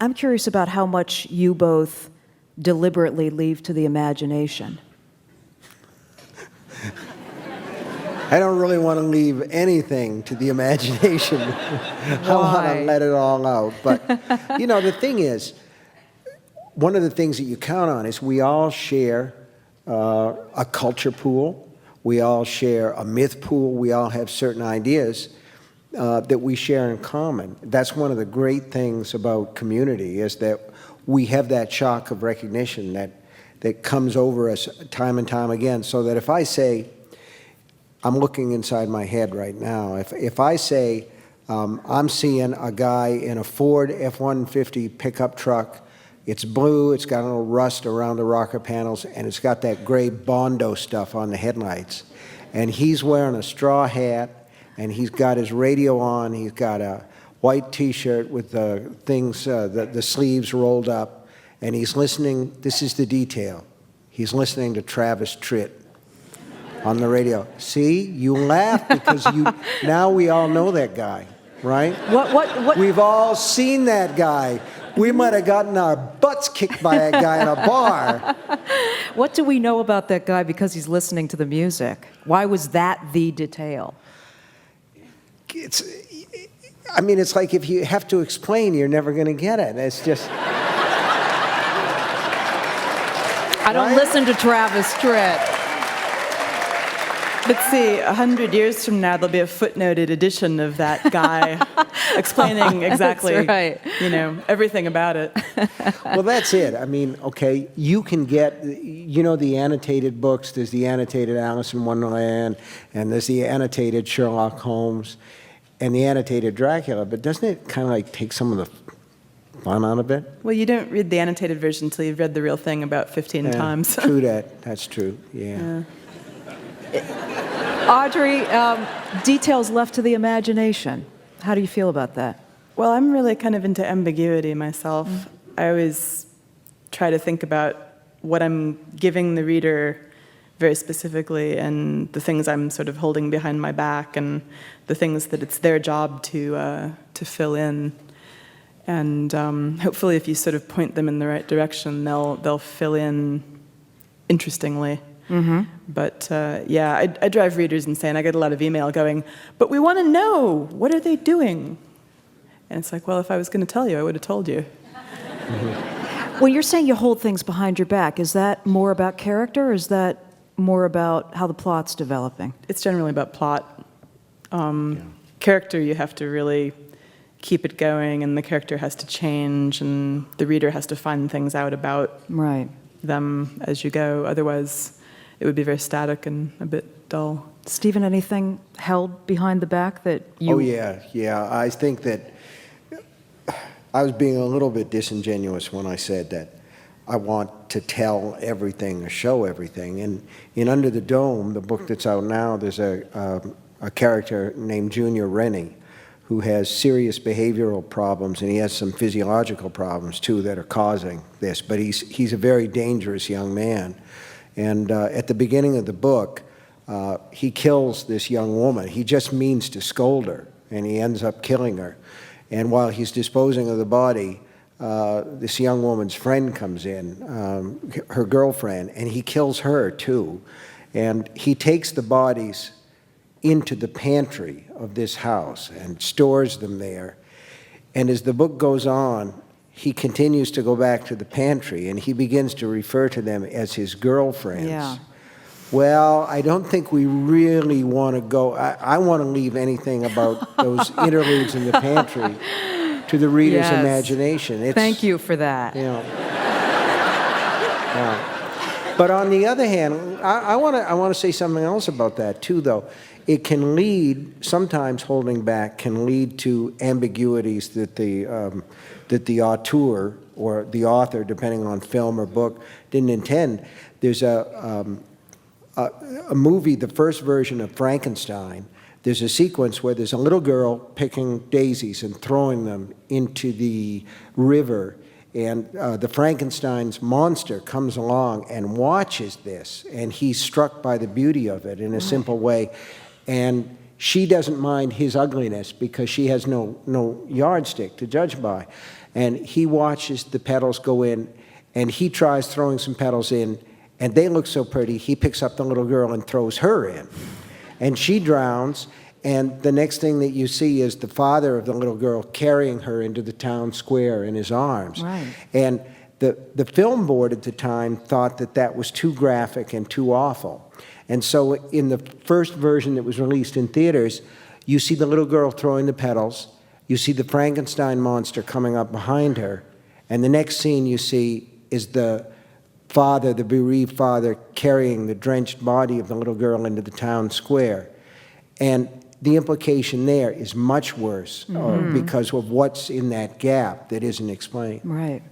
I'm curious about how much you both deliberately leave to the imagination. I don't really want to leave anything to the imagination. I want to let it all out. But, the thing is, one of the things that you count on is we all share a culture pool. We all share a myth pool. We all have certain ideas that we share in common. That's one of the great things about community, is that we have that shock of recognition that comes over us time and time again. So that if I say, I'm looking inside my head right now, if I say I'm seeing a guy in a Ford F-150 pickup truck, it's blue, it's got a little rust around the rocker panels, and it's got that gray Bondo stuff on the headlights, and he's wearing a straw hat, and he's got his radio on, he's got a white t-shirt with the things, the sleeves rolled up, and he's listening, this is the detail, he's listening to Travis Tritt on the radio. See, you laugh because now we all know that guy, right? What? We've all seen that guy. We might have gotten our butts kicked by that guy in a bar. What do we know about that guy because he's listening to the music? Why was that the detail? It's like if you have to explain, you're never going to get it. It's just... I don't listen to Travis Tritt. But see, 100 years from now, there'll be a footnoted edition of that guy explaining exactly, everything about it. Well, that's it. Okay, you can get, the annotated books. There's the annotated Alice in Wonderland, and there's the annotated Sherlock Holmes, and the annotated Dracula. But doesn't it kind of take some of the fun out of it? Well, you don't read the annotated version until you've read the real thing about 15 times. True that. That's true, yeah. Audrey, details left to the imagination. How do you feel about that? Well, I'm really kind of into ambiguity myself. I always try to think about what I'm giving the reader very specifically, and the things I'm sort of holding behind my back, and the things that it's their job to fill in. And hopefully, if you sort of point them in the right direction, they'll fill in interestingly. Mm-hmm. But I drive readers insane. I get a lot of email going, but we want to know, what are they doing? And it's like, well, if I was going to tell you, I would have told you. Mm-hmm. When you're saying you hold things behind your back, is that more about character, or is that more about how the plot's developing? It's generally about plot. Character, you have to really keep it going, and the character has to change, and the reader has to find things out about them as you go. Otherwise, it would be very static and a bit dull. Stephen, anything held behind the back that you... Oh, yeah. I think that I was being a little bit disingenuous when I said that I want to tell everything or show everything. And in Under the Dome, the book that's out now, there's a character named Junior Rennie who has serious behavioral problems, and he has some physiological problems, too, that are causing this. But he's a very dangerous young man. And at the beginning of the book, he kills this young woman. He just means to scold her, and he ends up killing her. And while he's disposing of the body, this young woman's friend comes in, her girlfriend, and he kills her too. And he takes the bodies into the pantry of this house and stores them there. And as the book goes on, he continues to go back to the pantry, and he begins to refer to them as his girlfriends. Yeah. Well, I don't think we really want to go. I want to leave anything about those interludes in the pantry to the reader's imagination. Thank you for that. But on the other hand, I want to say something else about that too, though. It can lead, sometimes holding back can lead to ambiguities that the auteur or the author, depending on film or book, didn't intend. There's a movie, the first version of Frankenstein. There's a sequence where there's a little girl picking daisies and throwing them into the river, and the Frankenstein's monster comes along and watches this, and he's struck by the beauty of it in a simple way. And she doesn't mind his ugliness because she has no yardstick to judge by. And he watches the petals go in, and he tries throwing some petals in, and they look so pretty, he picks up the little girl and throws her in. And she drowns, and the next thing that you see is the father of the little girl carrying her into the town square in his arms. Right. And the film board at the time thought that that was too graphic and too awful. And so in the first version that was released in theaters, you see the little girl throwing the petals, you see the Frankenstein monster coming up behind her, and the next scene you see is the father, the bereaved father, carrying the drenched body of the little girl into the town square. And the implication there is much worse because of what's in that gap that isn't explained. Right.